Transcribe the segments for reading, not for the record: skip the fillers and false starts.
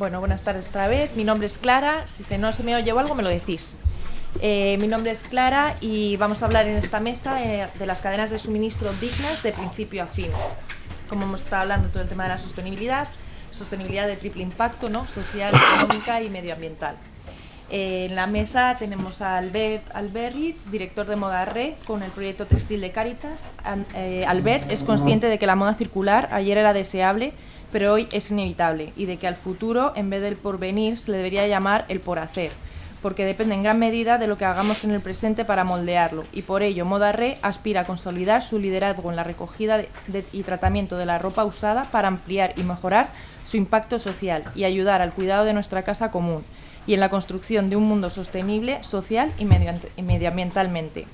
Bueno, buenas tardes otra vez. Mi nombre es Clara. Si no se me oye o algo, me lo decís. Mi nombre es Clara y vamos a hablar en esta mesa de las cadenas de suministro dignas de principio a fin. Como hemos estado hablando todo el tema de la sostenibilidad de triple impacto, ¿no? Social, económica y medioambiental. En la mesa tenemos a Albert Alberich, director de Moda Re, con el proyecto textil de Cáritas. Albert es consciente de que la moda circular ayer era deseable, pero hoy es inevitable, y de que al futuro, en vez del porvenir, se le debería llamar el por hacer, porque depende en gran medida de lo que hagamos en el presente para moldearlo, y por ello Moda Re aspira a consolidar su liderazgo en la recogida y tratamiento de la ropa usada para ampliar y mejorar su impacto social y ayudar al cuidado de nuestra casa común y en la construcción de un mundo sostenible, social y medioambientalmente.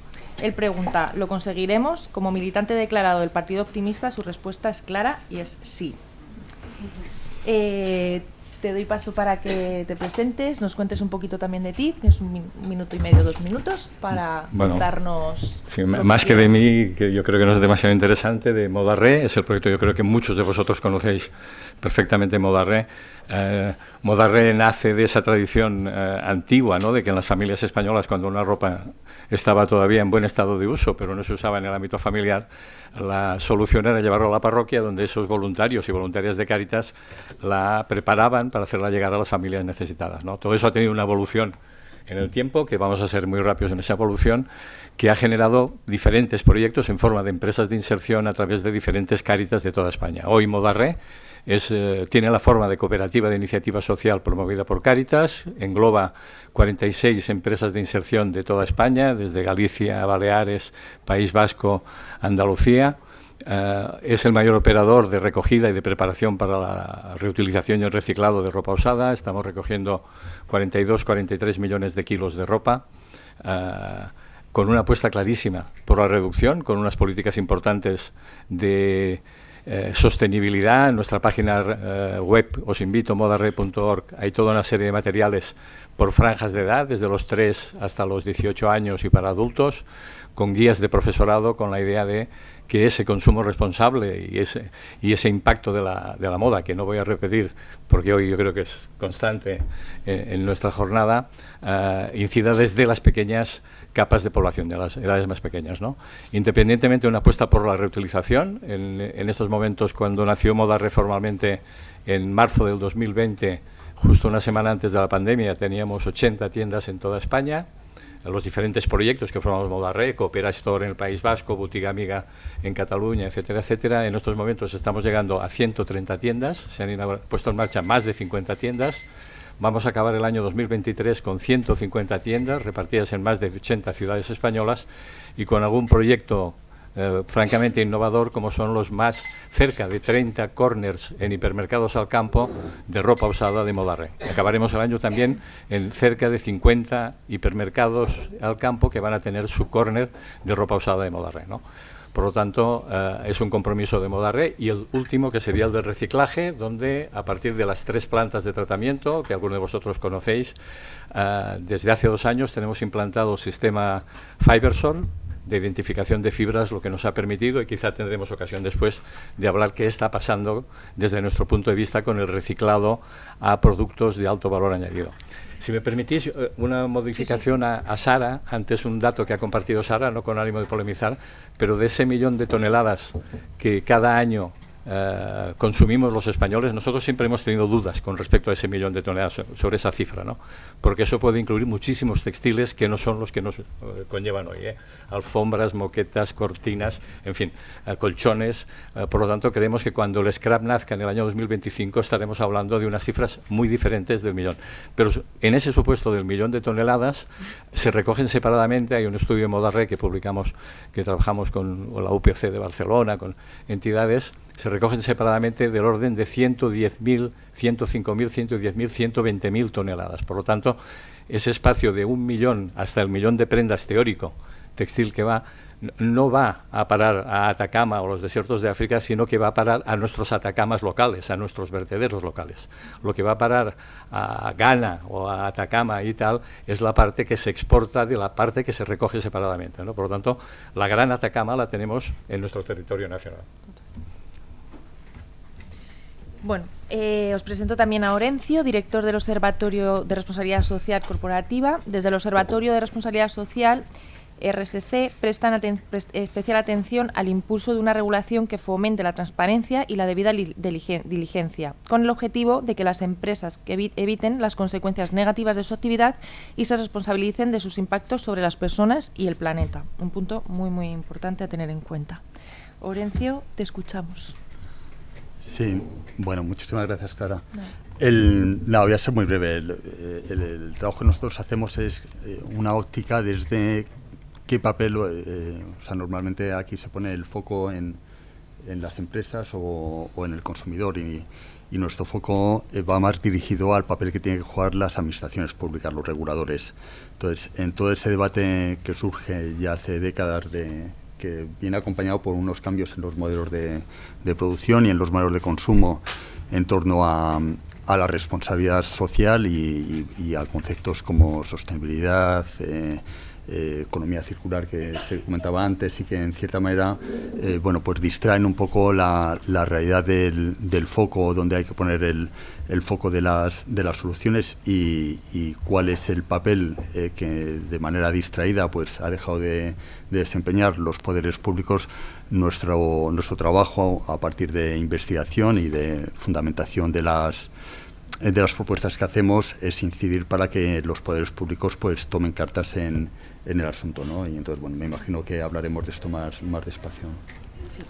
Él pregunta, ¿lo conseguiremos? Como militante declarado del Partido Optimista, su respuesta es clara y es sí. Te doy paso para que te presentes, nos cuentes un poquito también de ti, tienes un minuto y medio, 2 minutos para contarnos. Sí, más que de mí, que yo creo que no es demasiado interesante, de Moda Re, es el proyecto, yo creo que muchos de vosotros conocéis perfectamente Moda Re. Moda Re nace de esa tradición antigua, ¿no? De que en las familias españolas, cuando una ropa estaba todavía en buen estado de uso, pero no se usaba en el ámbito familiar, la solución era llevarlo a la parroquia, donde esos voluntarios y voluntarias de Cáritas la preparaban para hacerla llegar a las familias necesitadas, ¿no? Todo eso ha tenido una evolución en el tiempo, que vamos a ser muy rápidos en esa evolución, que ha generado diferentes proyectos en forma de empresas de inserción a través de diferentes Cáritas de toda España. Hoy Moda Re tiene la forma de cooperativa de iniciativa social promovida por Cáritas, engloba 46 empresas de inserción de toda España, desde Galicia, Baleares, País Vasco, Andalucía. Es el mayor operador de recogida y de preparación para la reutilización y el reciclado de ropa usada. Estamos recogiendo 43 millones de kilos de ropa, con una apuesta clarísima por la reducción, con unas políticas importantes de sostenibilidad. En nuestra página web, os invito, modarre.org, hay toda una serie de materiales por franjas de edad, desde los 3 hasta los 18 años y para adultos, con guías de profesorado, con la idea de que ese consumo responsable y ese impacto de la moda, que no voy a repetir porque hoy yo creo que es constante en nuestra jornada, incida desde las pequeñas capas de población, de las edades más pequeñas, ¿no? Independientemente de una apuesta por la reutilización, en estos momentos, cuando nació Moda Re formalmente en marzo del 2020, justo una semana antes de la pandemia, teníamos 80 tiendas en toda España. Los diferentes proyectos que formamos Moda Re, Coopera Store en el País Vasco, Botiga Amiga en Cataluña, etcétera, etcétera. En estos momentos estamos llegando a 130 tiendas, se han puesto en marcha más de 50 tiendas. Vamos a acabar el año 2023 con 150 tiendas repartidas en más de 80 ciudades españolas y con algún proyecto francamente innovador, como son los más cerca de 30 corners en hipermercados al campo de ropa usada de Moda Re. Acabaremos el año también en cerca de 50 hipermercados al campo que van a tener su corner de ropa usada de Moda Re, ¿no? Por lo tanto, es un compromiso de Moda Re. Y el último, que sería el del reciclaje, donde a partir de las 3 plantas de tratamiento, que algunos de vosotros conocéis, desde hace 2 años tenemos implantado el sistema Fibersol, de identificación de fibras, lo que nos ha permitido, y quizá tendremos ocasión después de hablar qué está pasando desde nuestro punto de vista con el reciclado a productos de alto valor añadido. Si me permitís una modificación a Sara, antes un dato que ha compartido Sara, no con ánimo de polemizar, pero de ese 1 millón de toneladas que cada año consumimos los españoles, nosotros siempre hemos tenido dudas con respecto a ese 1 millón de toneladas, sobre esa cifra, ¿no? Porque eso puede incluir muchísimos textiles que no son los que nos conllevan hoy, alfombras, moquetas, cortinas, en fin, colchones. Por lo tanto, creemos que cuando el scrap nazca en el año 2025 estaremos hablando de unas cifras muy diferentes del 1 millón. Pero en ese supuesto del 1 millón de toneladas se recogen separadamente. Hay un estudio de Moda Re que publicamos, que trabajamos con la UPC de Barcelona, con entidades. Se recogen separadamente del orden de 110.000, 105.000, 110.000, 120.000 toneladas. Por lo tanto, ese espacio de 1 millón hasta el 1 millón de prendas teórico textil que va, no va a parar a Atacama o los desiertos de África, sino que va a parar a nuestros Atacamas locales, a nuestros vertederos locales. Lo que va a parar a Ghana o a Atacama y tal es la parte que se exporta de la parte que se recoge separadamente, ¿no? Por lo tanto, la gran Atacama la tenemos en nuestro territorio nacional. Bueno, os presento también a Orencio, director del Observatorio de Responsabilidad Social Corporativa. Desde el Observatorio de Responsabilidad Social, RSC, prestan especial atención al impulso de una regulación que fomente la transparencia y la debida diligencia, con el objetivo de que las empresas que eviten las consecuencias negativas de su actividad y se responsabilicen de sus impactos sobre las personas y el planeta. Un punto muy, muy importante a tener en cuenta. Orencio, te escuchamos. Sí, bueno, muchísimas gracias, Clara. No, voy a ser muy breve. El trabajo que nosotros hacemos es una óptica desde qué papel, o sea, normalmente aquí se pone el foco en las empresas o en el consumidor y nuestro foco va más dirigido al papel que tienen que jugar las administraciones públicas, los reguladores. Entonces, en todo ese debate que surge ya hace décadas que viene acompañado por unos cambios en los modelos de producción y en los modelos de consumo en torno a la responsabilidad social y a conceptos como sostenibilidad, economía circular que se comentaba antes y que en cierta manera bueno, pues distraen un poco la realidad del foco, donde hay que poner el foco de las soluciones y cuál es el papel que de manera distraída pues ha dejado de desempeñar los poderes públicos. Nuestro trabajo a partir de investigación y de fundamentación de las propuestas que hacemos es incidir para que los poderes públicos pues tomen cartas en el asunto, ¿no? Y entonces, bueno, me imagino que hablaremos de esto más despacio. Sí.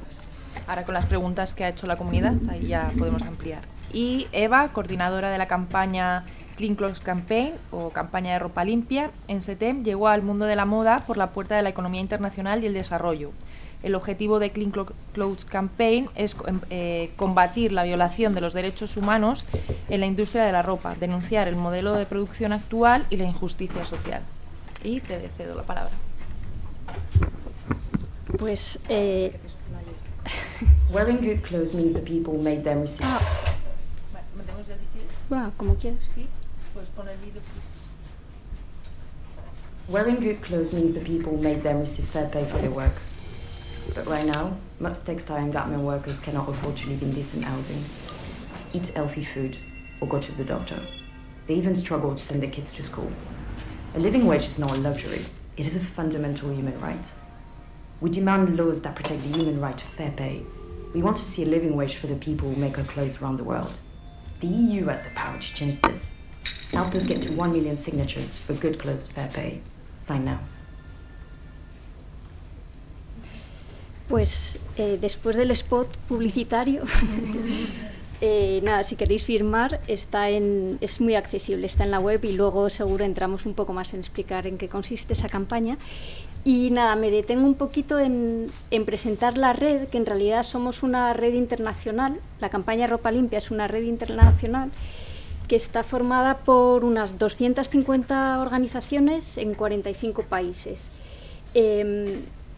Ahora con las preguntas que ha hecho la comunidad, ahí ya podemos ampliar. Y Eva, coordinadora de la campaña Clean Clothes Campaign o campaña de ropa limpia, en SETEM llegó al mundo de la moda por la puerta de la economía internacional y el desarrollo. El objetivo de Clean Clothes Campaign es combatir la violación de los derechos humanos en la industria de la ropa, denunciar el modelo de producción actual y la injusticia social. Y te cedo la palabra. Pues wearing good clothes means the people made them receive. Bueno, como quieras. Sí, puedes poner el vídeo, please. Wearing good clothes means the people made them receive fair pay for their work. But right now, most textile and garment workers cannot afford to live in decent housing, eat healthy food, or go to the doctor. They even struggle to send their kids to school. A living wage is not a luxury, it is a fundamental human right. We demand laws that protect the human right to fair pay. We want to see a living wage for the people who make our clothes around the world. The EU has the power to change this. Help us get to 1 million signatures for good clothes fair pay. Sign now. Pues después del spot publicitario, nada, si queréis firmar, es muy accesible, está en la web y luego seguro entramos un poco más en explicar en qué consiste esa campaña. Y nada, me detengo un poquito en presentar la red, que en realidad somos una red internacional. La campaña Ropa Limpia es una red internacional que está formada por unas 250 organizaciones en 45 países.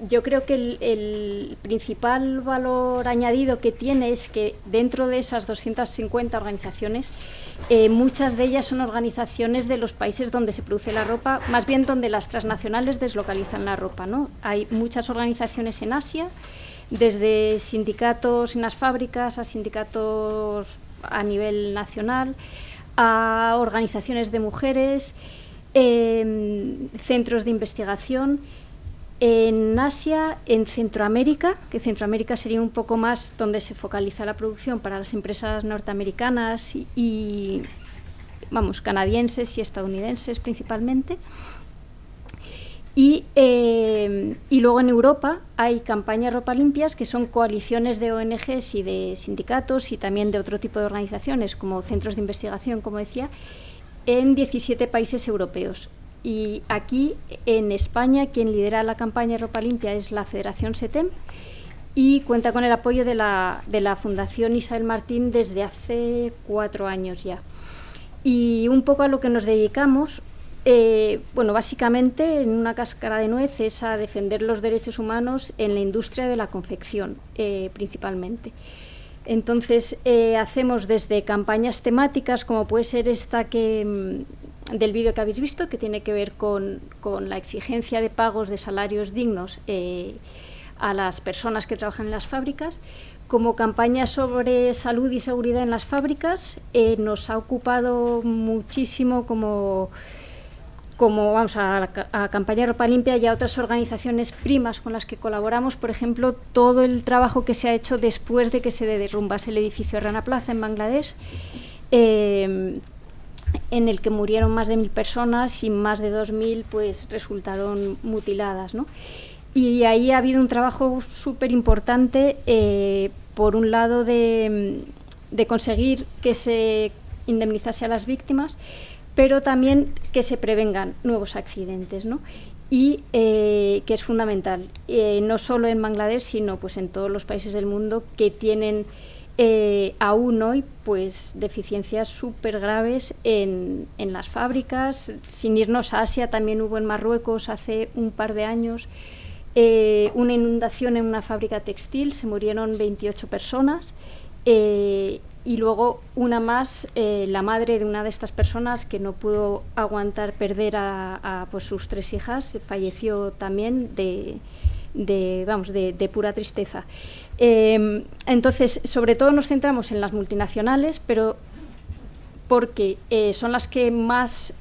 Yo creo que el principal valor añadido que tiene es que dentro de esas 250 organizaciones, muchas de ellas son organizaciones de los países donde se produce la ropa, más bien donde las transnacionales deslocalizan la ropa, ¿no? Hay muchas organizaciones en Asia, desde sindicatos en las fábricas a sindicatos a nivel nacional, a organizaciones de mujeres, centros de investigación. En Asia, en Centroamérica, que Centroamérica sería un poco más donde se focaliza la producción para las empresas norteamericanas y vamos, canadienses y estadounidenses principalmente. Y luego en Europa hay campañas Ropa Limpias, que son coaliciones de ONGs y de sindicatos y también de otro tipo de organizaciones, como centros de investigación, como decía, en 17 países europeos. Y aquí, en España, quien lidera la campaña Ropa Limpia es la Federación SETEM y cuenta con el apoyo de la Fundación Isabel Martín desde hace 4 años ya. Y un poco a lo que nos dedicamos, bueno, básicamente, en una cáscara de nuez, es a defender los derechos humanos en la industria de la confección, principalmente. Entonces, hacemos desde campañas temáticas, como puede ser esta del vídeo que habéis visto, que tiene que ver con la exigencia de pagos de salarios dignos a las personas que trabajan en las fábricas. Como campaña sobre salud y seguridad en las fábricas, nos ha ocupado muchísimo como vamos a campaña Ropa Limpia y a otras organizaciones primas con las que colaboramos, por ejemplo, todo el trabajo que se ha hecho después de que se derrumbase el edificio Rana Plaza en Bangladesh, en el que murieron más de 1.000 personas y más de 2.000 pues resultaron mutiladas, ¿no? Y ahí ha habido un trabajo súper importante, por un lado de conseguir que se indemnizase a las víctimas, pero también que se prevengan nuevos accidentes, ¿no? Y que es fundamental, no solo en Bangladesh, sino pues en todos los países del mundo que tienen aún hoy pues deficiencias súper graves en las fábricas. Sin irnos a Asia, también hubo en Marruecos hace un par de años una inundación en una fábrica textil, se murieron 28 personas. Y luego una más, la madre de una de estas personas que no pudo aguantar perder a pues sus 3 hijas, falleció también de pura tristeza. Entonces, sobre todo nos centramos en las multinacionales, pero porque son las que más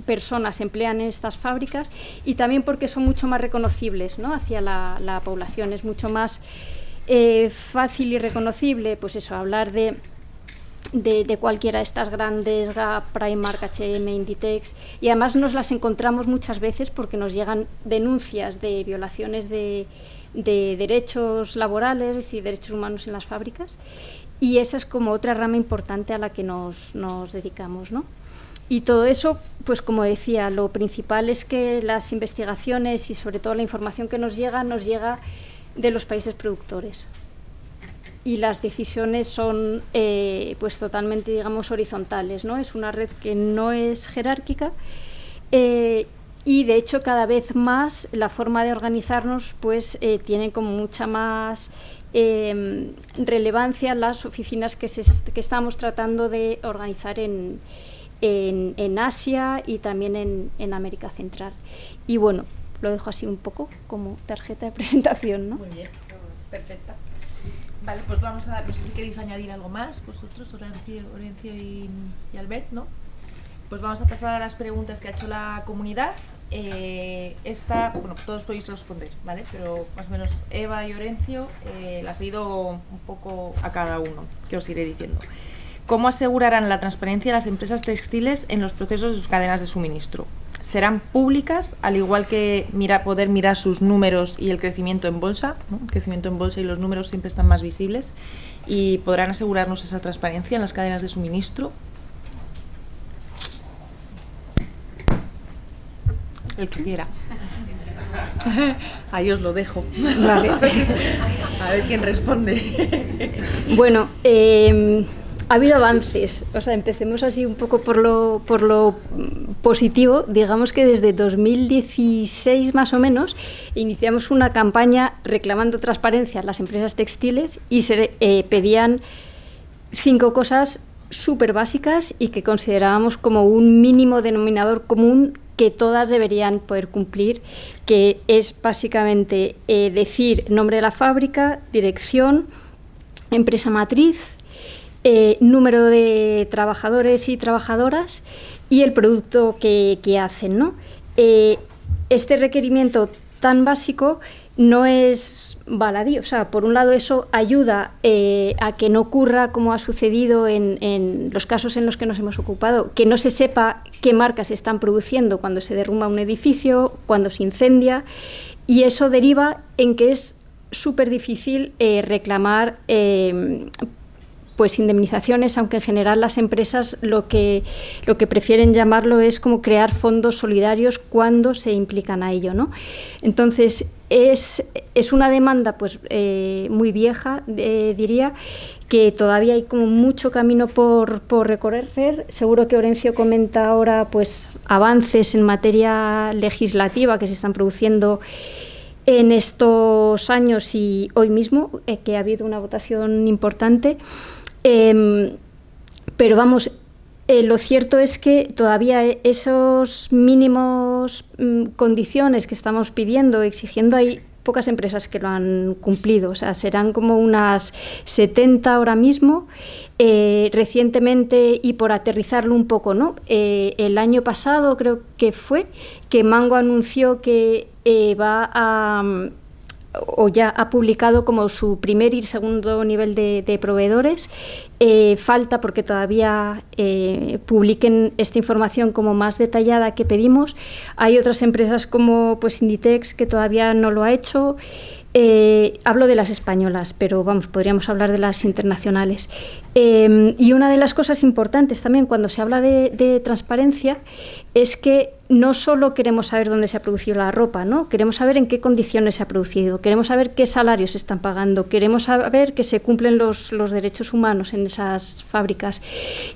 personas emplean en estas fábricas y también porque son mucho más reconocibles, ¿no? Hacia la población, es mucho más fácil y reconocible, pues eso, hablar de cualquiera de estas grandes, Gap, Primark, H&M, Inditex, y además nos las encontramos muchas veces porque nos llegan denuncias de violaciones de derechos laborales y derechos humanos en las fábricas, y esa es como otra rama importante a la que nos dedicamos, ¿no? Y todo eso, pues como decía, lo principal es que las investigaciones y sobre todo la información que nos llega de los países productores, y las decisiones son pues totalmente, digamos, horizontales, ¿no? Es una red que no es jerárquica, y de hecho cada vez más la forma de organizarnos pues tiene como mucha más relevancia las oficinas que estamos tratando de organizar en Asia y también en América Central. Y bueno, lo dejo así un poco como tarjeta de presentación, ¿no? Muy bien, perfecta. Vale, pues vamos a, no sé si queréis añadir algo más, vosotros, Orencio y Albert, ¿no? Pues vamos a pasar a las preguntas que ha hecho la comunidad. Bueno, todos podéis responder, ¿vale? Pero más o menos Eva y Orencio las he ido un poco a cada uno, que os iré diciendo. ¿Cómo asegurarán la transparencia de las empresas textiles en los procesos de sus cadenas de suministro? ¿Serán públicas, al igual que poder mirar sus números y el crecimiento en bolsa, ¿no? El crecimiento en bolsa y los números siempre están más visibles, y podrán asegurarnos esa transparencia en las cadenas de suministro? El que quiera. Ahí os lo dejo. Vale. A ver quién responde. Bueno, ha habido avances, o sea, empecemos así un poco por lo positivo. Digamos que desde 2016 más o menos iniciamos una campaña reclamando transparencia a las empresas textiles y se pedían 5 cosas súper básicas y que considerábamos como un mínimo denominador común que todas deberían poder cumplir, que es básicamente decir nombre de la fábrica, dirección, empresa matriz, número de trabajadores y trabajadoras y el producto que hacen, ¿no? Este requerimiento tan básico no es baladí, o sea, por un lado eso ayuda a que no ocurra como ha sucedido en los casos en los que nos hemos ocupado, que no se sepa qué marcas se están produciendo cuando se derrumba un edificio, cuando se incendia, y eso deriva en que es súper difícil reclamar pues indemnizaciones, aunque en general las empresas lo que prefieren llamarlo es como crear fondos solidarios cuando se implican a ello, ¿no? Entonces es una demanda pues muy vieja, diría, que todavía hay como mucho camino por recorrer. Seguro que Orencio comenta ahora pues avances en materia legislativa que se están produciendo en estos años y hoy mismo, que ha habido una votación importante. Pero vamos, lo cierto es que todavía esos mínimos condiciones que estamos pidiendo, exigiendo, hay pocas empresas que lo han cumplido, o sea, serán como unas 70 ahora mismo. Recientemente, y por aterrizarlo un poco, ¿no? El año pasado creo que fue que Mango anunció que va a... o ya ha publicado como su primer y segundo nivel de proveedores. Falta porque todavía publiquen esta información como más detallada que pedimos. Hay otras empresas como pues Inditex que todavía no lo ha hecho. Hablo de las españolas, pero vamos, podríamos hablar de las internacionales. Y una de las cosas importantes también cuando se habla de transparencia es que no solo queremos saber dónde se ha producido la ropa, ¿no? Queremos saber en qué condiciones se ha producido, queremos saber qué salarios se están pagando, queremos saber que se cumplen los derechos humanos en esas fábricas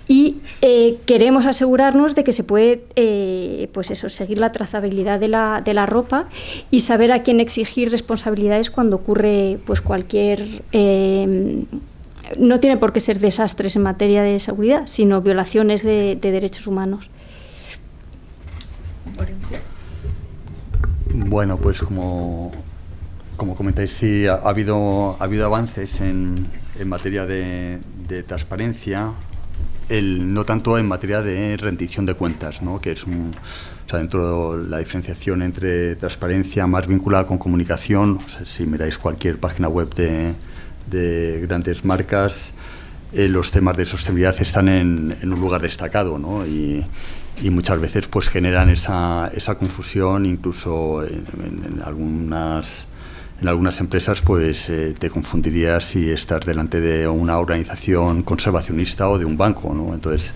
y queremos asegurarnos de que se puede pues eso, seguir la trazabilidad de la ropa y saber a quién exigir responsabilidades cuando ocurre pues cualquier... no tiene por qué ser desastres en materia de seguridad, sino violaciones de derechos humanos. Bueno, pues como comentáis, sí, ha habido avances en materia de transparencia, no tanto en materia de rendición de cuentas, ¿no? Que es o sea, dentro de la diferenciación entre transparencia más vinculada con comunicación, o sea, si miráis cualquier página web de grandes marcas, los temas de sostenibilidad están en un lugar destacado, ¿no? Y muchas veces pues generan esa confusión, incluso en algunas empresas pues te confundirías si estás delante de una organización conservacionista o de un banco, ¿no? Entonces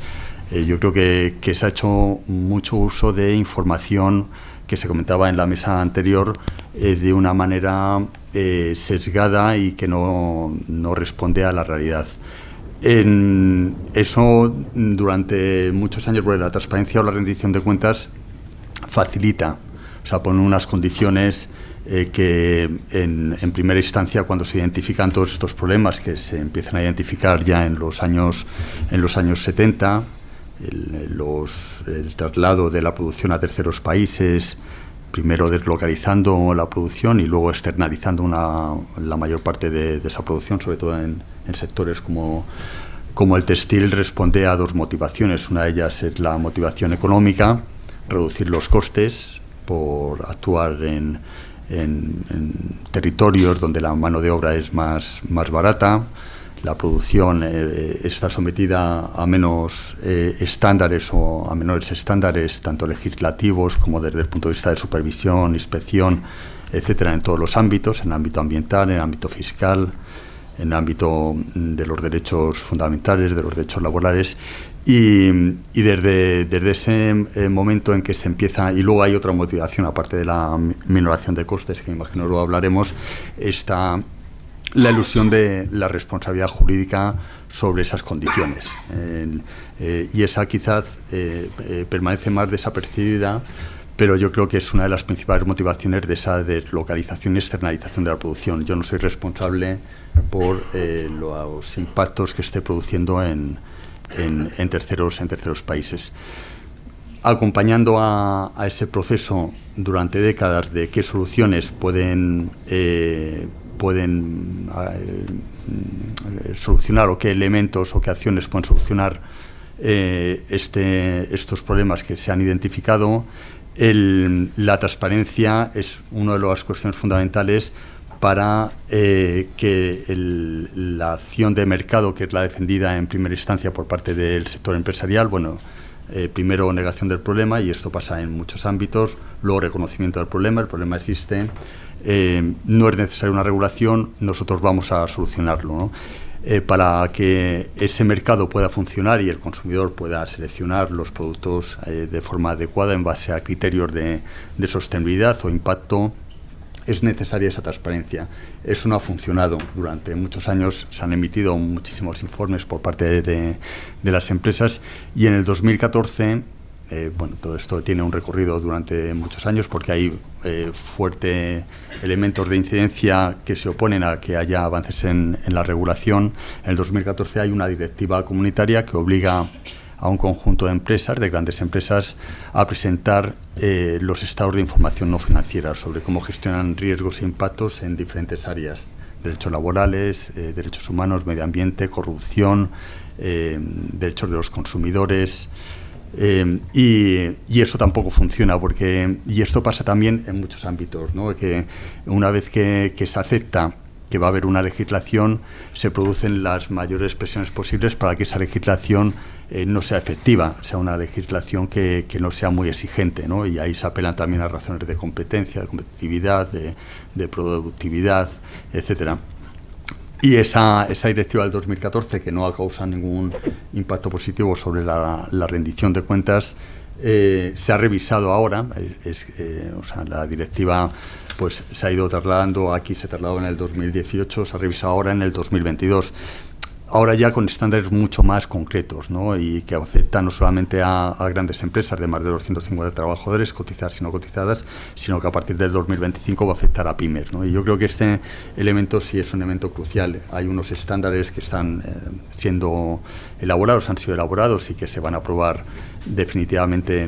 yo creo que se ha hecho mucho uso de información que se comentaba en la mesa anterior de una manera sesgada y que no responde a la realidad. Eso durante muchos años, porque la transparencia o la rendición de cuentas facilita, o sea, pone unas condiciones que en primera instancia, cuando se identifican todos estos problemas que se empiezan a identificar ya en los años 70, el traslado de la producción a terceros países, primero deslocalizando la producción y luego externalizando la mayor parte de esa producción, sobre todo en sectores como el textil, responde a dos motivaciones. Una de ellas es la motivación económica, reducir los costes por actuar en territorios donde la mano de obra es más barata. La producción está sometida a menos estándares o a menores estándares, tanto legislativos como desde el punto de vista de supervisión, inspección, etcétera, en todos los ámbitos, en el ámbito ambiental, en el ámbito fiscal, en el ámbito de los derechos fundamentales, de los derechos laborales. Y desde ese momento en que se empieza, y luego hay otra motivación, aparte de la minoración de costes, que imagino luego hablaremos, está la elusión de la responsabilidad jurídica sobre esas condiciones. Y esa quizás permanece más desapercibida, pero yo creo que es una de las principales motivaciones de esa deslocalización y externalización de la producción. Yo no soy responsable por los impactos que esté produciendo en terceros países. Acompañando a ese proceso durante décadas de qué soluciones pueden solucionar o qué elementos o qué acciones pueden solucionar estos problemas que se han identificado. La transparencia es una de las cuestiones fundamentales para que la acción de mercado, que es la defendida en primera instancia por parte del sector empresarial, primero negación del problema, y esto pasa en muchos ámbitos, luego reconocimiento del problema, el problema existe, no es necesaria una regulación, nosotros vamos a solucionarlo, ¿no? Para que ese mercado pueda funcionar y el consumidor pueda seleccionar los productos de forma adecuada en base a criterios de sostenibilidad o impacto, es necesaria esa transparencia. Eso no ha funcionado. Durante muchos años se han emitido muchísimos informes por parte de las empresas, y en el 2014, todo esto tiene un recorrido durante muchos años porque hay fuertes elementos de incidencia que se oponen a que haya avances en la regulación. En el 2014 hay una directiva comunitaria que obliga a un conjunto de empresas, de grandes empresas, a presentar los estados de información no financiera sobre cómo gestionan riesgos e impactos en diferentes áreas: derechos laborales, derechos humanos, medio ambiente, corrupción, derechos de los consumidores. Y eso tampoco funciona, y esto pasa también en muchos ámbitos, ¿no? Que una vez que se acepta que va a haber una legislación, se producen las mayores presiones posibles para que esa legislación no sea efectiva, sea una legislación que no sea muy exigente, ¿no? Y ahí se apelan también a razones de competencia, de competitividad, de productividad, etcétera. Y esa directiva del 2014, que no ha causado ningún impacto positivo sobre la rendición de cuentas, se ha revisado ahora. La directiva pues se ha ido trasladando, aquí se trasladó en el 2018, se ha revisado ahora en el 2022. Ahora ya con estándares mucho más concretos, ¿no? Y que afectan no solamente a grandes empresas de más de 250 trabajadores, cotizadas y no cotizadas, sino que a partir del 2025 va a afectar a pymes, ¿no? Y yo creo que este elemento sí es un elemento crucial. Hay unos estándares que están siendo elaborados, han sido elaborados y que se van a aprobar definitivamente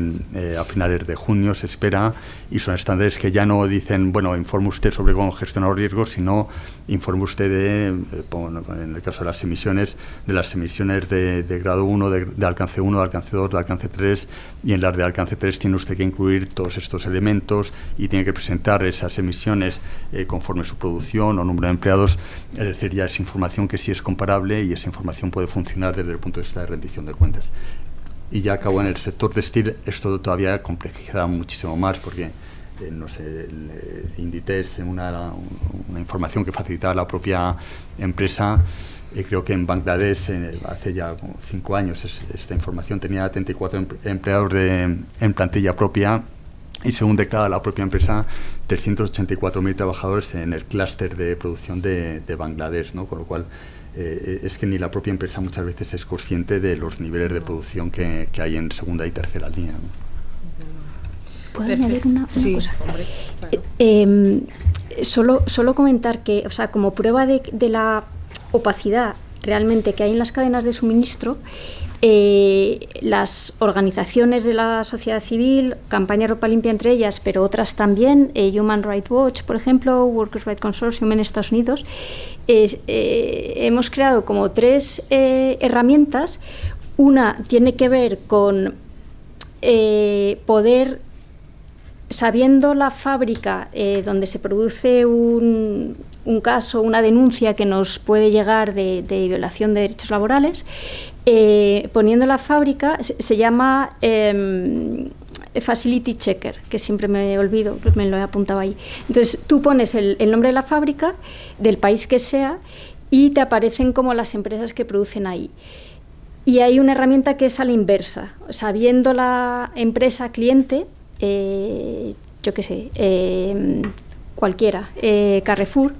a finales de junio, se espera, y son estándares que ya no dicen, bueno, informe usted sobre cómo gestionar los riesgos, sino informe usted en el caso de las emisiones de grado 1, de alcance 1, de alcance 2, de alcance 3, y en las de alcance 3 tiene usted que incluir todos estos elementos y tiene que presentar esas emisiones conforme su producción o número de empleados. Es decir, ya es información que sí es comparable y esa información puede funcionar desde el punto de vista de rendición de cuentas. Y ya acabo en el sector textil, esto todavía complejiza muchísimo más, porque el Inditex, una información que facilitaba la propia empresa, creo que en Bangladesh hace ya 5 años esta información tenía 34 empleados en plantilla propia, y según declara la propia empresa, 384.000 trabajadores en el clúster de producción de Bangladesh, ¿no? Con lo cual es que ni la propia empresa muchas veces es consciente de los niveles de producción que hay en segunda y tercera línea, ¿no? ¿Puedo añadir una sí, cosa? Hombre, claro. Solo comentar que, o sea, como prueba de la opacidad realmente que hay en las cadenas de suministro, las organizaciones de la sociedad civil, Campaña Ropa Limpia entre ellas, pero otras también, Human Rights Watch, por ejemplo, Workers' Rights Consortium en Estados Unidos, hemos creado como 3 herramientas. Una tiene que ver con poder, sabiendo la fábrica donde se produce un caso, una denuncia que nos puede llegar de violación de derechos laborales, poniendo la fábrica, se llama Facility Checker, que siempre me olvido, me lo he apuntado ahí. Entonces tú pones el nombre de la fábrica, del país que sea, y te aparecen como las empresas que producen ahí. Y hay una herramienta que es a la inversa, sabiendo la empresa cliente, yo qué sé, cualquiera, Carrefour,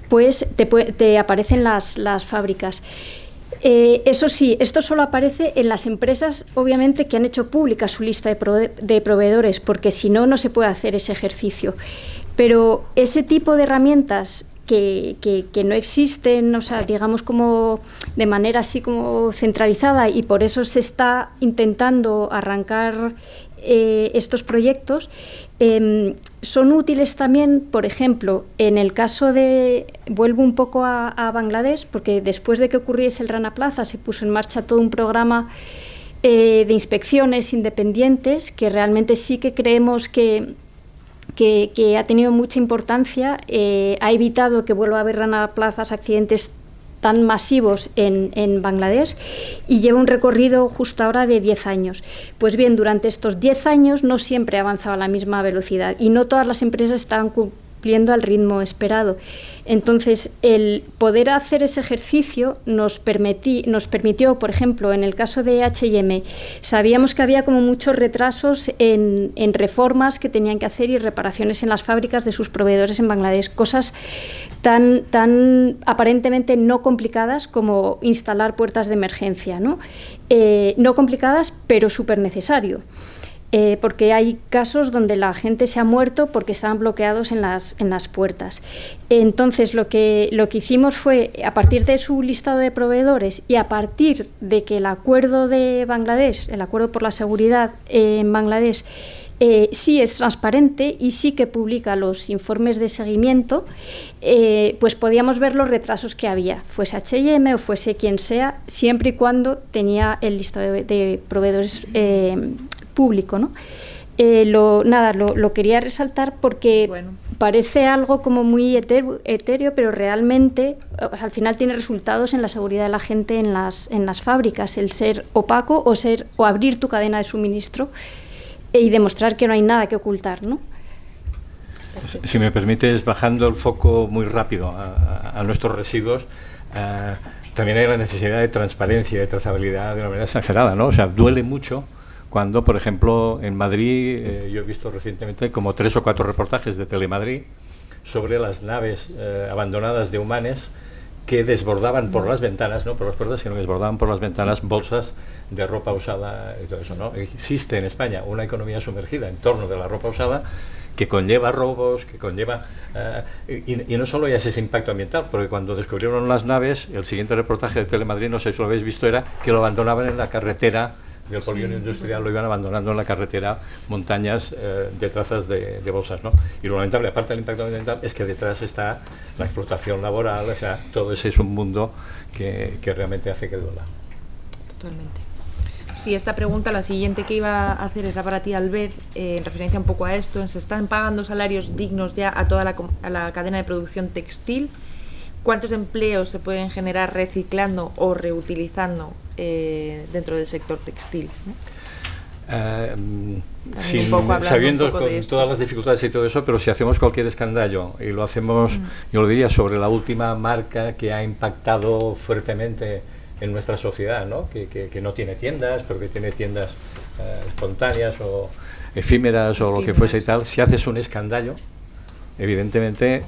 pues te aparecen las fábricas. Eso sí, esto solo aparece en las empresas, obviamente, que han hecho pública su lista de proveedores, porque si no, no se puede hacer ese ejercicio. Pero ese tipo de herramientas que no existen, o sea, digamos como de manera así como centralizada, y por eso se está intentando arrancar estos proyectos, son útiles también, por ejemplo, en el caso de, vuelvo un poco a Bangladesh, porque después de que ocurriese el Rana Plaza se puso en marcha todo un programa de inspecciones independientes que realmente sí que creemos que ha tenido mucha importancia, ha evitado que vuelva a haber Rana Plazas, accidentes tan masivos en Bangladesh, y lleva un recorrido justo ahora de 10 años. Pues bien, durante estos 10 años no siempre ha avanzado a la misma velocidad y no todas las empresas estaban cumpliendo al ritmo esperado. Entonces, el poder hacer ese ejercicio nos permitió, por ejemplo, en el caso de H&M, sabíamos que había como muchos retrasos en reformas que tenían que hacer y reparaciones en las fábricas de sus proveedores en Bangladesh, cosas tan aparentemente no complicadas como instalar puertas de emergencia, ¿no? No complicadas, pero súper necesario. porque hay casos donde la gente se ha muerto porque estaban bloqueados en las puertas. Entonces, lo que hicimos fue, a partir de su listado de proveedores y a partir de que el acuerdo de Bangladesh, el acuerdo por la seguridad en Bangladesh, sí es transparente y sí que publica los informes de seguimiento, pues podíamos ver los retrasos que había, fuese H&M o fuese quien sea, siempre y cuando tenía el listado de proveedores público, ¿no? Lo quería resaltar porque parece algo como muy etéreo, pero realmente al final tiene resultados en la seguridad de la gente en las fábricas, el ser opaco o abrir tu cadena de suministro y demostrar que no hay nada que ocultar, ¿no? Si me permites, bajando el foco muy rápido a nuestros residuos, también hay la necesidad de transparencia y de trazabilidad de una manera exagerada, ¿no? O sea, duele mucho cuando, por ejemplo, en Madrid, yo he visto recientemente como 3 o 4 reportajes de Telemadrid sobre las naves abandonadas de Humanes que desbordaban por las ventanas, no por las puertas, sino que desbordaban por las ventanas bolsas de ropa usada y todo eso, ¿no? Existe en España una economía sumergida en torno de la ropa usada que conlleva robos, que conlleva... y no solo ya es ese impacto ambiental, porque cuando descubrieron las naves, el siguiente reportaje de Telemadrid, no sé si lo habéis visto, era que lo abandonaban en la carretera del polígono industrial, lo iban abandonando en la carretera, montañas de trazas de bolsas, ¿no? Y lo lamentable, aparte del impacto ambiental, es que detrás está la explotación laboral, o sea, todo ese es un mundo que realmente hace que duela. Totalmente. Sí, esta pregunta, la siguiente que iba a hacer era para ti, Albert, en referencia un poco a esto. ¿Se están pagando salarios dignos ya a toda la cadena de producción textil? ¿Cuántos empleos se pueden generar reciclando o reutilizando dentro del sector textil? Sabiendo con todas las dificultades y todo eso, pero si hacemos cualquier escandallo y lo hacemos, yo lo diría, sobre la última marca que ha impactado fuertemente en nuestra sociedad, ¿no? Que no tiene tiendas, pero que tiene tiendas espontáneas o efímeras o lo que fuese y tal, si haces un escandallo, evidentemente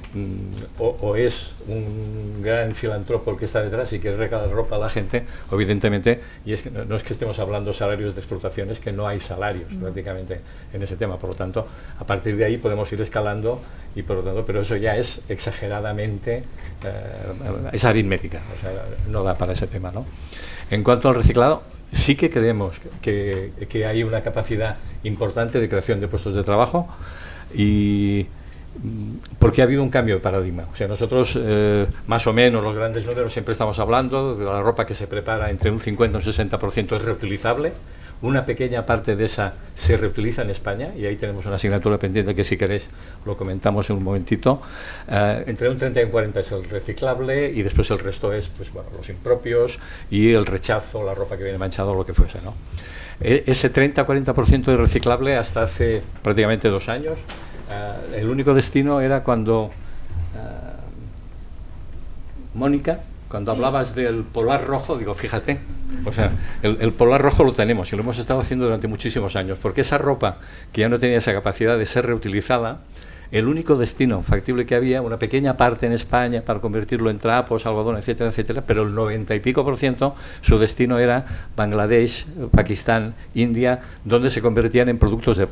o es un gran filántropo el que está detrás y quiere regalar ropa a la gente, evidentemente, y es que no es que estemos hablando salarios de explotación, es que no hay salarios prácticamente en ese tema, por lo tanto, a partir de ahí podemos ir escalando y por lo tanto, pero eso ya es exageradamente, es aritmética, o sea, no da para ese tema, ¿no? En cuanto al reciclado, sí que creemos que hay una capacidad importante de creación de puestos de trabajo y porque ha habido un cambio de paradigma. O sea, nosotros, más o menos, los grandes números siempre estamos hablando de la ropa que se prepara entre un 50 y un 60% es reutilizable. Una pequeña parte de esa se reutiliza en España y ahí tenemos una asignatura pendiente que si queréis lo comentamos en un momentito. Entre un 30 y un 40 es el reciclable y después el resto es, pues, bueno, los impropios y el rechazo, la ropa que viene manchada o lo que fuese, ¿no? Ese 30-40% de reciclable hasta hace prácticamente 2 años. El único destino era cuando Mónica, cuando hablabas del polar rojo, digo, fíjate, o sea, el polar rojo lo tenemos y lo hemos estado haciendo durante muchísimos años, porque esa ropa que ya no tenía esa capacidad de ser reutilizada, el único destino factible que había, una pequeña parte en España para convertirlo en trapos, algodón, etcétera, etcétera, pero el 90 y pico %, su destino era Bangladesh, Pakistán, India, donde se convertían en productos de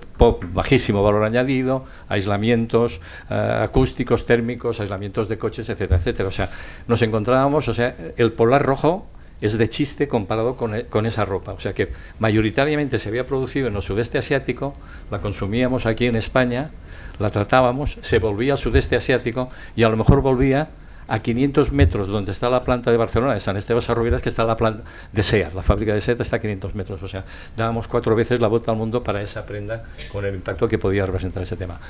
bajísimo valor añadido, aislamientos acústicos, térmicos, aislamientos de coches, etcétera, etcétera. O sea, nos encontrábamos, o sea, el polar rojo es de chiste comparado con esa ropa. O sea que mayoritariamente se había producido en el sudeste asiático, la consumíamos aquí en España, la tratábamos, se volvía al sudeste asiático y a lo mejor volvía a 500 metros donde está la planta de Barcelona, de San Esteban Sarrovires, que está la planta de SEAT, la fábrica de SEAT está a 500 metros, o sea, dábamos 4 veces la vuelta al mundo para esa prenda con el impacto que podía representar ese tema.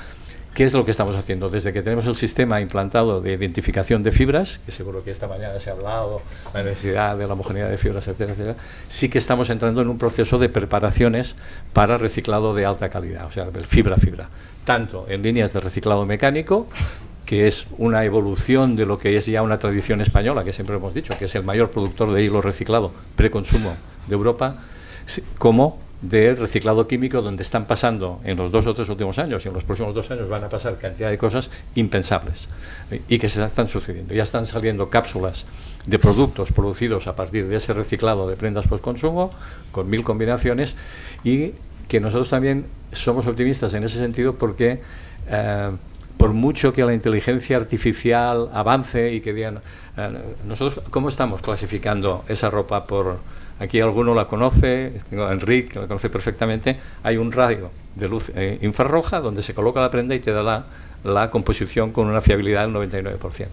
¿Qué es lo que estamos haciendo? Desde que tenemos el sistema implantado de identificación de fibras, que seguro que esta mañana se ha hablado, la necesidad de la homogeneidad de fibras, etcétera, etcétera, sí que estamos entrando en un proceso de preparaciones para reciclado de alta calidad, o sea, del fibra-fibra, tanto en líneas de reciclado mecánico, que es una evolución de lo que es ya una tradición española, que siempre hemos dicho, que es el mayor productor de hilo reciclado preconsumo de Europa, como de reciclado químico, donde están pasando en los 2 o 3 últimos años, y en los próximos 2 años van a pasar cantidad de cosas impensables y que se están sucediendo. Ya están saliendo cápsulas de productos producidos a partir de ese reciclado de prendas postconsumo, con 1000 combinaciones, y que nosotros también somos optimistas en ese sentido porque por mucho que la inteligencia artificial avance y que digan, nosotros, ¿cómo estamos clasificando esa ropa por...? Aquí alguno la conoce, tengo a Enrique, la conoce perfectamente. Hay un radio de luz infrarroja donde se coloca la prenda y te da la composición con una fiabilidad del 99%.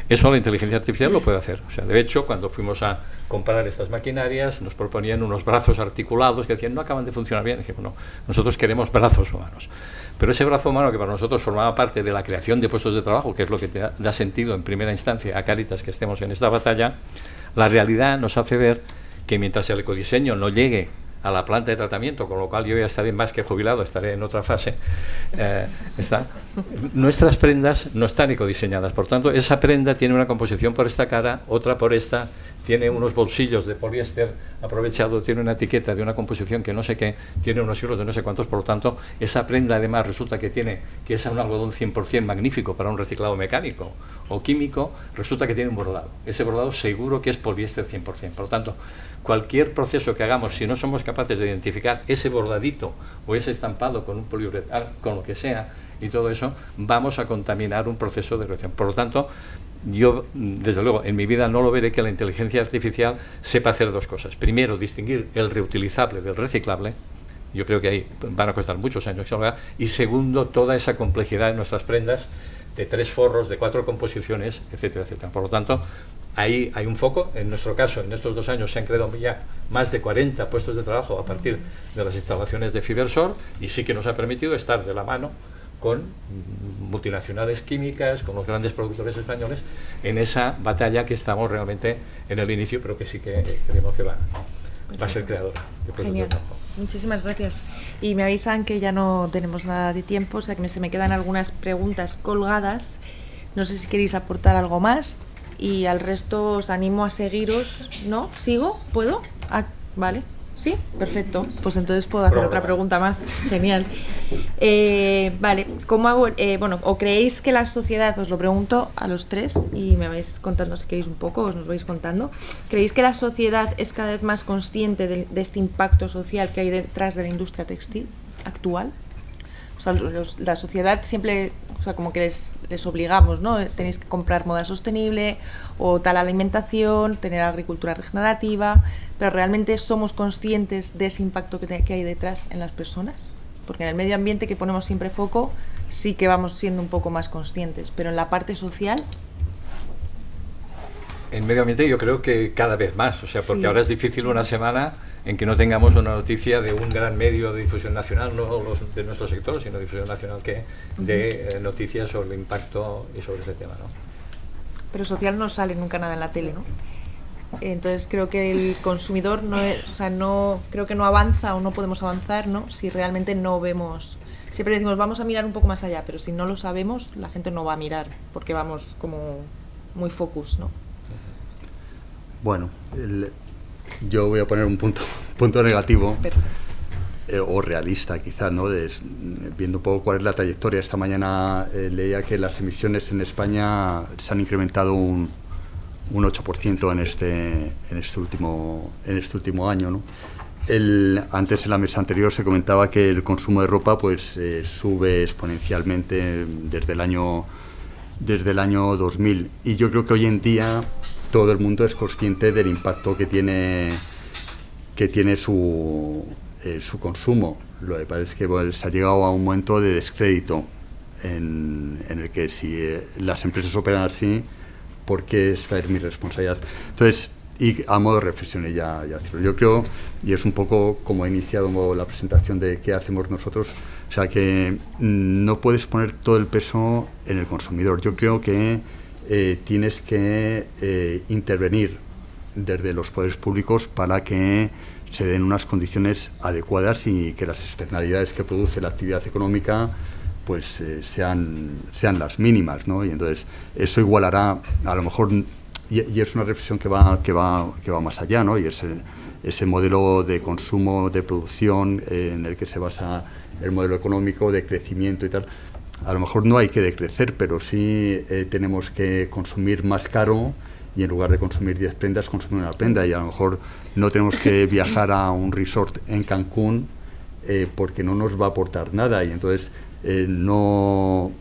Eso la inteligencia artificial lo puede hacer. O sea, de hecho, cuando fuimos a comprar estas maquinarias, nos proponían unos brazos articulados que decían, no acaban de funcionar bien. Y dijimos, no, nosotros queremos brazos humanos. Pero ese brazo humano, que para nosotros formaba parte de la creación de puestos de trabajo, que es lo que te da sentido en primera instancia a Cáritas que estemos en esta batalla, la realidad nos hace ver que mientras el ecodiseño no llegue a la planta de tratamiento, con lo cual yo ya estaré más que jubilado, estaré en otra fase, nuestras prendas no están ecodiseñadas. Por tanto, esa prenda tiene una composición por esta cara, otra por esta, tiene unos bolsillos de poliéster aprovechado, tiene una etiqueta de una composición que no sé qué, tiene unos hilos de no sé cuántos. Por lo tanto, esa prenda además resulta que es un algodón 100% magnífico para un reciclado mecánico o químico, resulta que tiene un bordado. Ese bordado seguro que es poliéster 100%. Por lo tanto, cualquier proceso que hagamos, si no somos capaces de identificar ese bordadito o ese estampado con un poliuretano, con lo que sea, y todo eso, vamos a contaminar un proceso de reacción. Por lo tanto, yo, desde luego, en mi vida no lo veré que la inteligencia artificial sepa hacer 2 cosas. Primero, distinguir el reutilizable del reciclable. Yo creo que ahí van a costar muchos años. Y segundo, toda esa complejidad de nuestras prendas, de 3 forros, de 4 composiciones, etcétera, etcétera. Por lo tanto, ahí hay un foco. En nuestro caso, en estos 2 años se han creado ya más de 40 puestos de trabajo a partir de las instalaciones de Fibersor, y sí que nos ha permitido estar de la mano con multinacionales químicas, con los grandes productores españoles, en esa batalla que estamos realmente en el inicio, pero que sí que creemos que va a ser creadora. Genial. Muchísimas gracias. Y me avisan que ya no tenemos nada de tiempo, o sea que se me quedan algunas preguntas colgadas. No sé si queréis aportar algo más, y al resto os animo a seguiros. ¿No? ¿Sigo? ¿Puedo? Ah, vale. ¿Sí? Perfecto. Pues entonces puedo hacer otra pregunta más. Genial. Vale. ¿Cómo hago? Bueno, ¿o creéis que la sociedad, os lo pregunto a los 3 y me vais contando si queréis un poco, os nos vais contando, ¿creéis que la sociedad es cada vez más consciente de este impacto social que hay detrás de la industria textil actual? O sea, la sociedad siempre, o sea, como que les obligamos, ¿no? Tenéis que comprar moda sostenible o tal alimentación, tener agricultura regenerativa, pero ¿realmente somos conscientes de ese impacto que hay detrás en las personas? Porque en el medio ambiente, que ponemos siempre foco, sí que vamos siendo un poco más conscientes, pero en la parte social... En medio ambiente yo creo que cada vez más, o sea, porque sí. Ahora es difícil una semana en que no tengamos una noticia de un gran medio de difusión nacional, no los de nuestro sector, sino difusión nacional, que de noticias sobre el impacto y sobre ese tema, ¿no? Pero social no sale nunca nada en la tele, ¿no? Entonces creo que el consumidor no creo que no avanza o no podemos avanzar, ¿no? Si realmente no vemos. Siempre decimos vamos a mirar un poco más allá, pero si no lo sabemos, la gente no va a mirar, porque vamos como muy focus, ¿no? Bueno, yo voy a poner un punto negativo, o realista quizás, ¿no? Viendo un poco cuál es la trayectoria. Esta mañana leía que las emisiones en España se han incrementado un 8% en este último año, ¿no? Antes, en la mesa anterior, se comentaba que el consumo de ropa pues sube exponencialmente desde el año 2000, y yo creo que hoy en día todo el mundo es consciente del impacto que tiene su consumo. Lo que pasa es que se ha llegado a un momento de descrédito en el que si las empresas operan así, ¿por qué esta es mi responsabilidad? Entonces, y a modo de reflexión ya yo creo, y es un poco como he iniciado la presentación de qué hacemos nosotros, o sea que no puedes poner todo el peso en el consumidor. Yo creo que tienes que intervenir desde los poderes públicos para que se den unas condiciones adecuadas y que las externalidades que produce la actividad económica pues sean las mínimas, ¿no? Y entonces eso igualará, a lo mejor, y es una reflexión que va más allá, ¿no? Y es ese modelo de consumo, de producción, en el que se basa el modelo económico de crecimiento y tal. A lo mejor no hay que decrecer, pero sí tenemos que consumir más caro y en lugar de consumir 10 prendas, consumir una prenda, y a lo mejor no tenemos que viajar a un resort en Cancún porque no nos va a aportar nada, y entonces no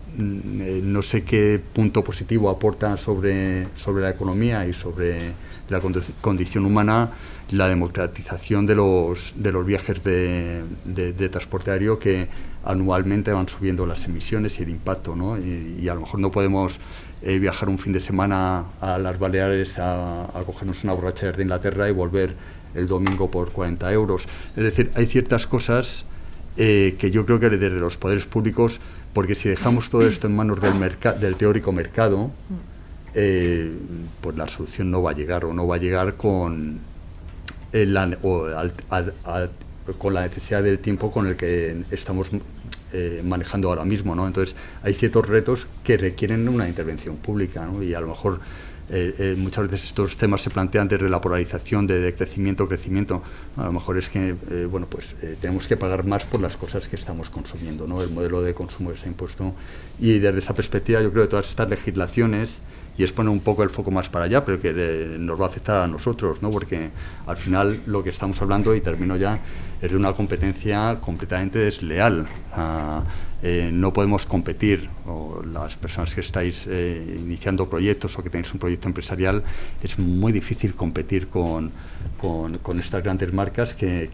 sé qué punto positivo aporta sobre la economía y sobre la condición humana la democratización de los viajes de transporte aéreo, que anualmente van subiendo las emisiones y el impacto, ¿no? Y a lo mejor no podemos viajar un fin de semana a las Baleares a cogernos una borrachera de Inglaterra y volver el domingo por 40 euros. Es decir, hay ciertas cosas que yo creo que desde los poderes públicos, porque si dejamos todo esto en manos del teórico mercado, pues la solución no va a llegar, o no va a llegar con con la necesidad del tiempo con el que estamos manejando ahora mismo, ¿no? Entonces hay ciertos retos que requieren una intervención pública, ¿no? Y a lo mejor muchas veces estos temas se plantean desde la polarización de crecimiento. A lo mejor es que tenemos que pagar más por las cosas que estamos consumiendo, ¿no? El modelo de consumo que se ha impuesto, y desde esa perspectiva yo creo que todas estas legislaciones, y es poner un poco el foco más para allá, pero que nos va a afectar a nosotros, ¿no? Porque al final lo que estamos hablando, y termino ya, es de una competencia completamente desleal. No podemos competir, o las personas que estáis iniciando proyectos o que tenéis un proyecto empresarial, es muy difícil competir con estas grandes marcas que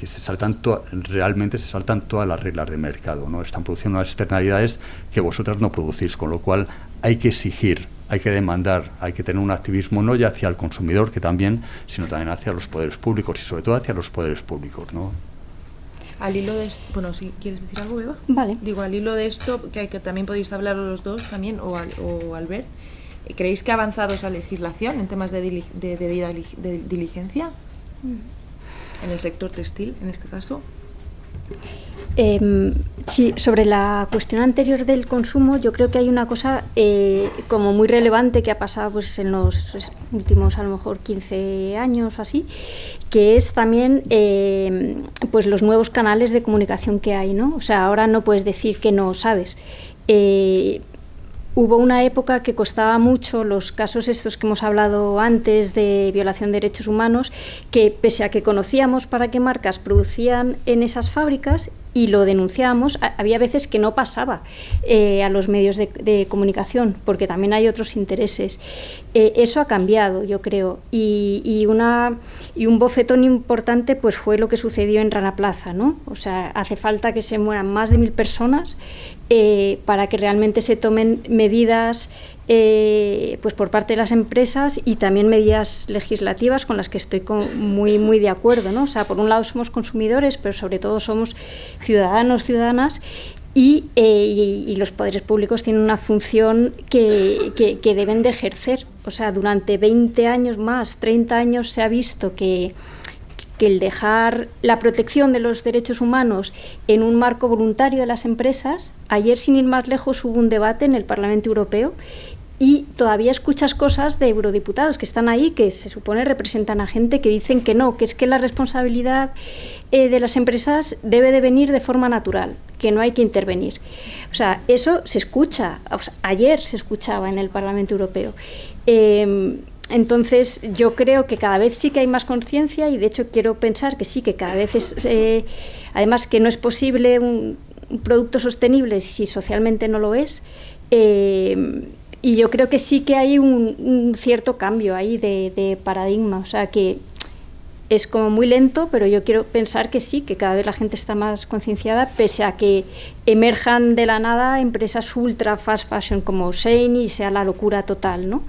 realmente se saltan todas las reglas de mercado, ¿no? Están produciendo unas externalidades que vosotras no producís, con lo cual hay que exigir, hay que demandar, hay que tener un activismo no ya hacia el consumidor, que también, sino también hacia los poderes públicos, y sobre todo hacia los poderes públicos, ¿no? Al hilo de esto, bueno, si quieres decir algo, Eva. Vale. Digo, al hilo de esto, que también podéis hablar los dos también, o Albert, ¿creéis que ha avanzado esa legislación en temas de diligencia en el sector textil, en este caso? Sí, sobre la cuestión anterior del consumo, yo creo que hay una cosa como muy relevante que ha pasado pues en los últimos a lo mejor 15 años o así, que es también pues los nuevos canales de comunicación que hay, ¿no? O sea, ahora no puedes decir que no sabes. Hubo una época que costaba mucho los casos estos que hemos hablado antes de violación de derechos humanos, que pese a que conocíamos para qué marcas producían en esas fábricas y lo denunciábamos, había veces que no pasaba a los medios de comunicación, porque también hay otros intereses. Eso ha cambiado, yo creo, y un bofetón importante pues fue lo que sucedió en Rana Plaza, ¿no? O sea, hace falta que se mueran más de 1000 personas para que realmente se tomen medidas pues por parte de las empresas, y también medidas legislativas con las que estoy muy de acuerdo, ¿no? O sea, por un lado somos consumidores, pero sobre todo somos ciudadanas, y los poderes públicos tienen una función que deben de ejercer. O sea, durante 20 años más, 30 años se ha visto que el dejar la protección de los derechos humanos en un marco voluntario de las empresas. Ayer, sin ir más lejos, hubo un debate en el Parlamento Europeo, y todavía escuchas cosas de eurodiputados que están ahí, que se supone representan a gente, que dicen que no, que es que la responsabilidad de las empresas debe de venir de forma natural, que no hay que intervenir. O sea, eso se escucha, o sea, ayer se escuchaba en el Parlamento Europeo. Entonces yo creo que cada vez sí que hay más conciencia, y de hecho quiero pensar que sí, que cada vez es, además que no es posible un producto sostenible si socialmente no lo es, y yo creo que sí que hay un cierto cambio ahí de paradigma, o sea que es como muy lento, pero yo quiero pensar que sí, que cada vez la gente está más concienciada, pese a que emerjan de la nada empresas ultra fast fashion como Shein y sea la locura total, ¿no?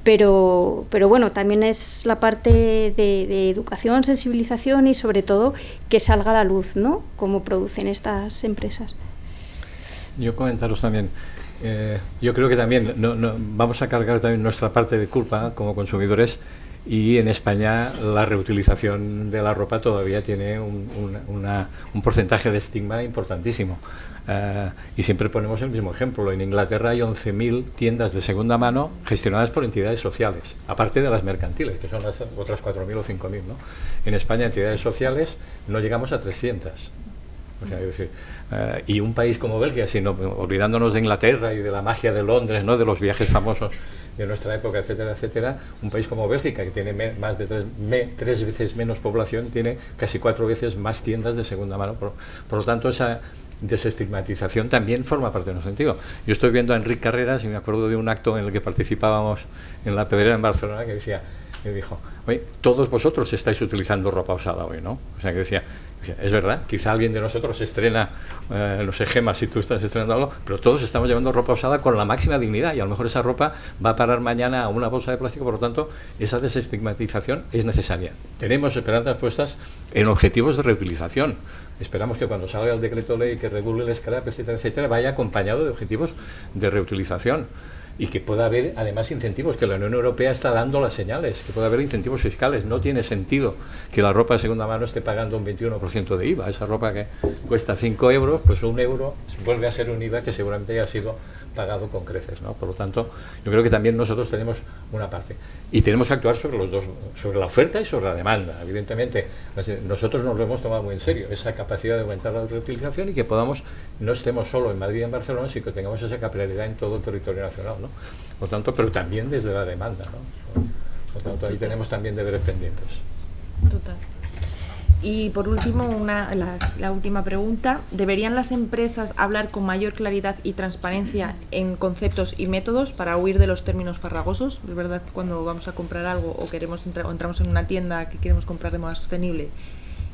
Pero bueno, también es la parte de educación, sensibilización, y sobre todo que salga a la luz, ¿no?, cómo producen estas empresas. Yo comentaros también, yo creo que también vamos a cargar también nuestra parte de culpa como consumidores y en España la reutilización de la ropa todavía tiene un porcentaje de estigma importantísimo. Y siempre ponemos el mismo ejemplo. En Inglaterra hay 11.000 tiendas de segunda mano gestionadas por entidades sociales, aparte de las mercantiles, que son las otras 4.000 o 5.000, ¿no? En España, entidades sociales, no llegamos a 300. O sea, es decir, y un país como Bélgica, olvidándonos de Inglaterra y de la magia de Londres, ¿no?, de los viajes famosos de nuestra época, etcétera, etcétera, un país como Bélgica, que tiene más de tres veces menos población, tiene casi 4 veces más tiendas de segunda mano. Por lo tanto, esa desestigmatización también forma parte de nuestro sentido. Yo estoy viendo a Enric Carreras y me acuerdo de un acto en el que participábamos en la Pedrera en Barcelona, que dijo, oye, todos vosotros estáis utilizando ropa usada hoy, ¿no? O sea, que decía, es verdad, quizá alguien de nosotros estrena, no sé, Gemma, si tú estás estrenando algo, pero todos estamos llevando ropa usada con la máxima dignidad, y a lo mejor esa ropa va a parar mañana a una bolsa de plástico. Por lo tanto, esa desestigmatización es necesaria. Tenemos esperanzas puestas en objetivos de reutilización. Esperamos que cuando salga el decreto ley que regule el scrap, etcétera, etcétera, vaya acompañado de objetivos de reutilización, y que pueda haber además incentivos, que la Unión Europea está dando las señales, que pueda haber incentivos fiscales. No tiene sentido que la ropa de segunda mano esté pagando un 21% de IVA. Esa ropa que cuesta 5 euros, pues 1 euro vuelve a ser un IVA que seguramente ya ha sido pagado con creces, ¿no? Por lo tanto, yo creo que también nosotros tenemos una parte, y tenemos que actuar sobre los dos, sobre la oferta y sobre la demanda. Evidentemente, nosotros nos lo hemos tomado muy en serio, esa capacidad de aumentar la reutilización, y que podamos, no estemos solo en Madrid y en Barcelona, sino que tengamos esa capilaridad en todo el territorio nacional, ¿no? Por tanto, pero también desde la demanda, ¿no? Por tanto, ahí tenemos también deberes pendientes. Total. Y por último, la última pregunta. ¿Deberían las empresas hablar con mayor claridad y transparencia en conceptos y métodos para huir de los términos farragosos? Es verdad, cuando vamos a comprar algo o entramos en una tienda que queremos comprar de moda sostenible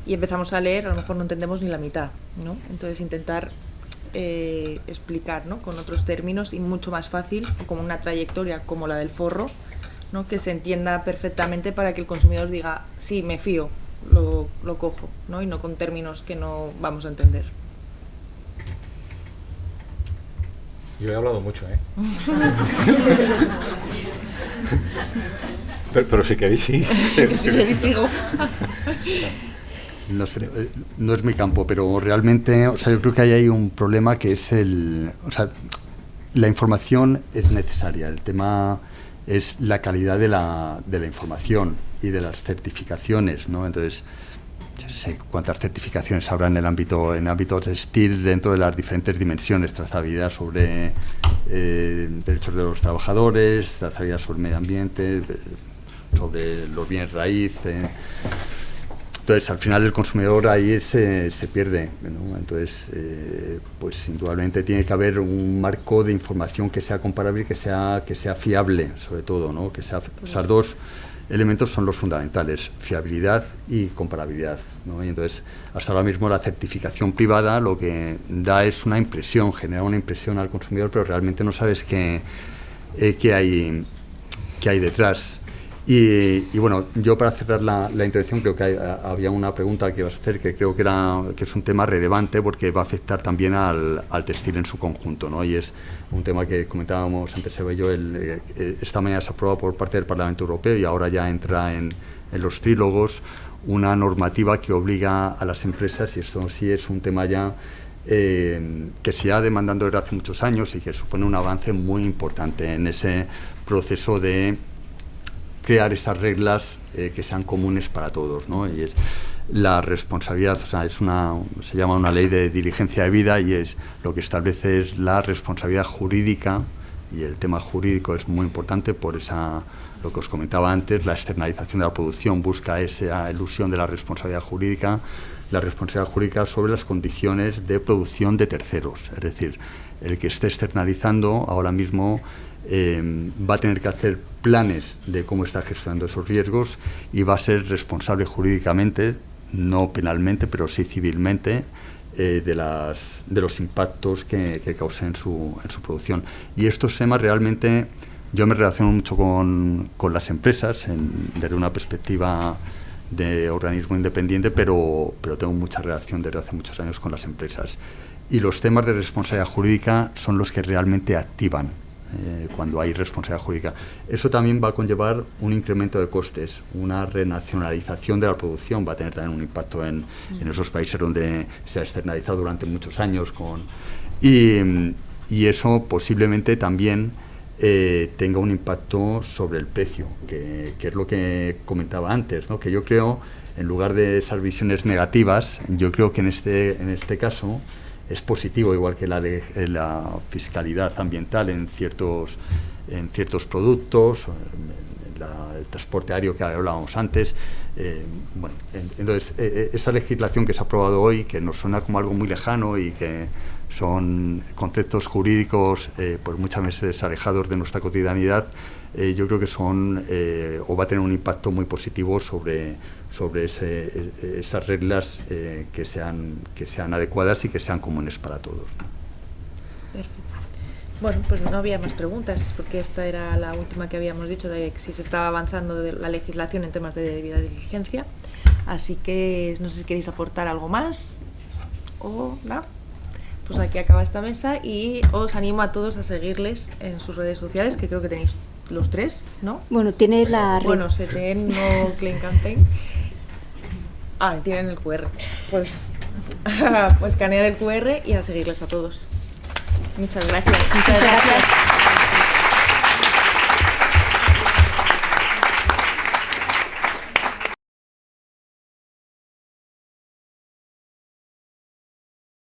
y empezamos a leer, a lo mejor no entendemos ni la mitad, ¿no? Entonces intentar explicar, ¿no?, con otros términos y mucho más fácil, como una trayectoria como la del forro, ¿no?, que se entienda perfectamente para que el consumidor diga, sí, me fío, lo cojo, ¿no?, y no con términos que no vamos a entender. Yo he hablado mucho, ¿eh? pero si queréis, sí. Si queréis, sigo. No sé, no es mi campo, pero realmente, o sea, yo creo que ahí hay un problema que es la información es necesaria. El tema es la calidad de la información y de las certificaciones, ¿no? Entonces, yo sé cuántas certificaciones habrá en ámbito textil, dentro de las diferentes dimensiones: trazabilidad sobre derechos de los trabajadores, trazabilidad sobre el medio ambiente, sobre los bienes raíz. Entonces, al final el consumidor ahí se pierde, ¿no? Entonces, pues indudablemente tiene que haber un marco de información que sea comparable y que sea fiable, sobre todo, ¿no? Esos dos elementos son los fundamentales: fiabilidad y comparabilidad, ¿no? Y entonces, hasta ahora mismo la certificación privada lo que da es una impresión, genera una impresión al consumidor, pero realmente no sabes qué hay detrás. Y bueno, yo para cerrar la intervención, creo que había una pregunta que ibas a hacer que creo que es un tema relevante, porque va a afectar también al textil en su conjunto, ¿no? Y es un tema que comentábamos antes, Eva y yo. Esta mañana se aprobó por parte del Parlamento Europeo y ahora ya entra en los trílogos una normativa que obliga a las empresas, y esto sí es un tema ya que se ha demandando desde hace muchos años y que supone un avance muy importante en ese proceso de crear esas reglas que sean comunes para todos, ¿no? Y es la responsabilidad, o sea, se llama una ley de diligencia de vida, y es lo que establece es la responsabilidad jurídica, y el tema jurídico es muy importante por lo que os comentaba antes, la externalización de la producción busca esa elusión de la responsabilidad jurídica sobre las condiciones de producción de terceros. Es decir, el que esté externalizando ahora mismo va a tener que hacer planes de cómo está gestionando esos riesgos, y va a ser responsable jurídicamente, no penalmente, pero sí civilmente, de los impactos que cause en su producción. Y estos temas realmente, yo me relaciono mucho con las empresas desde una perspectiva de organismo independiente, pero tengo mucha relación desde hace muchos años con las empresas. Y los temas de responsabilidad jurídica son los que realmente activan cuando hay responsabilidad jurídica. Eso también va a conllevar un incremento de costes, una renacionalización de la producción, va a tener también un impacto en esos países donde se ha externalizado durante muchos años y eso posiblemente también tenga un impacto sobre el precio, que es lo que comentaba antes, ¿no? Que yo creo, en lugar de esas visiones negativas, yo creo que en este caso es positivo, igual que la fiscalidad ambiental en ciertos productos, el transporte aéreo que hablábamos antes. Entonces, esa legislación que se ha aprobado hoy, que nos suena como algo muy lejano y que son conceptos jurídicos pues muchas veces alejados de nuestra cotidianidad, yo creo que son o va a tener un impacto muy positivo sobre esas reglas que sean adecuadas y que sean comunes para todos. Perfecto. Bueno, pues no había más preguntas, porque esta era la última que habíamos dicho, de si se estaba avanzando de la legislación en temas de debida diligencia. Así que no sé si queréis aportar algo más o no. Pues aquí acaba esta mesa y os animo a todos a seguirles en sus redes sociales, que creo que tenéis los 3, ¿no? Bueno, tiene la red. Bueno, SETEN, no Clean Campaign. Tienen el QR. Pues escanear el QR y a seguirles a todos. Muchas gracias. Muchas gracias.